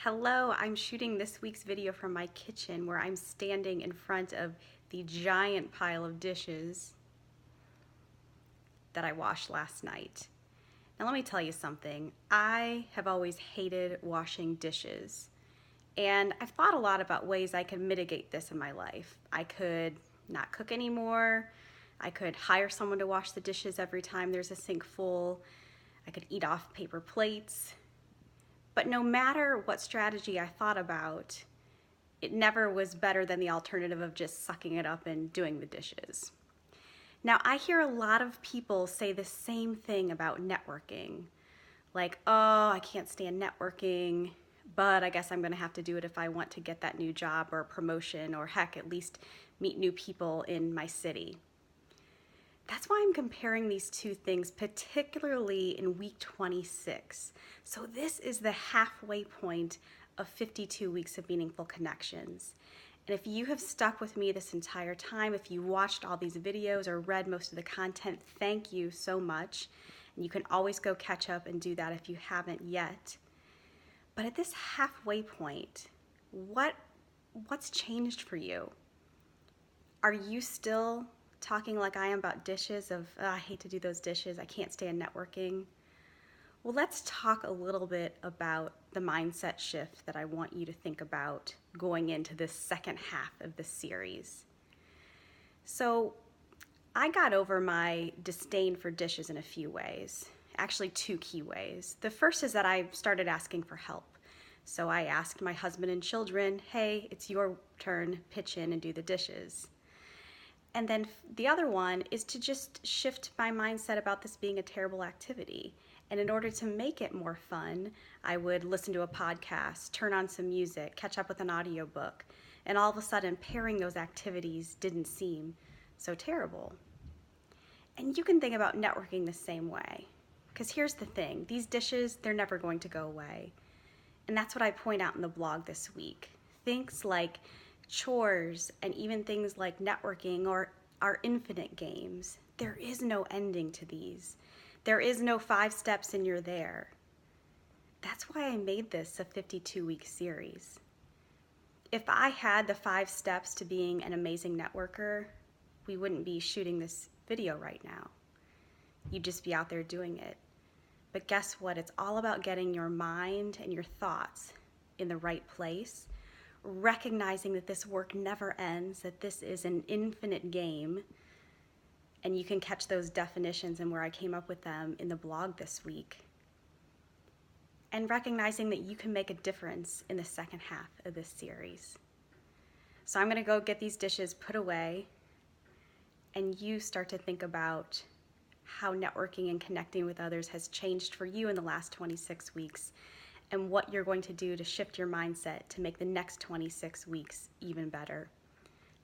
Hello, I'm shooting this week's video from my kitchen where I'm standing in front of the giant pile of dishes that I washed last night. Now let me tell you something. I have always hated washing dishes, and I've thought a lot about ways I could mitigate this in my life. I could not cook anymore. I could hire someone to wash the dishes every time there's a sink full. I could eat off paper plates. But no matter what strategy I thought about, it never was better than the alternative of just sucking it up and doing the dishes. Now, I hear a lot of people say the same thing about networking. Like, oh, I can't stand networking, but I guess I'm gonna have to do it if I want to get that new job or promotion, or heck, at least meet new people in my city. That's why I'm comparing these two things, particularly in week 26. So this is the halfway point of 52 weeks of meaningful connections. And if you have stuck with me this entire time, if you watched all these videos or read most of the content, thank you so much. And you can always go catch up and do that if you haven't yet. But at this halfway point, what's changed for you? Are you still talking like I am about dishes of, oh, I hate to do those dishes, I can't stand networking? Well, let's talk a little bit about the mindset shift that I want you to think about going into this second half of the series. So I got over my disdain for dishes in a few ways, actually two key ways. The first is that I started asking for help. So I asked my husband and children, hey, it's your turn, pitch in and do the dishes. And then the other one is to just shift my mindset about this being a terrible activity. And in order to make it more fun, I would listen to a podcast, turn on some music, catch up with an audiobook, and all of a sudden pairing those activities didn't seem so terrible. And you can think about networking the same way. Because here's the thing, these dishes, they're never going to go away. And that's what I point out in the blog this week. Things like chores and even things like networking or our infinite games. There is no ending to these. There is no 5 steps and you're there. That's why I made this a 52-week series. If I had the 5 steps to being an amazing networker, we wouldn't be shooting this video right now. You'd just be out there doing it. But guess what? It's all about getting your mind and your thoughts in the right place, recognizing that this work never ends, that this is an infinite game, and you can catch those definitions and where I came up with them in the blog this week, and recognizing that you can make a difference in the second half of this series. So I'm gonna go get these dishes put away, and you start to think about how networking and connecting with others has changed for you in the last 26 weeks, and what you're going to do to shift your mindset to make the next 26 weeks even better.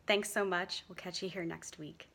Thanks so much. We'll catch you here next week.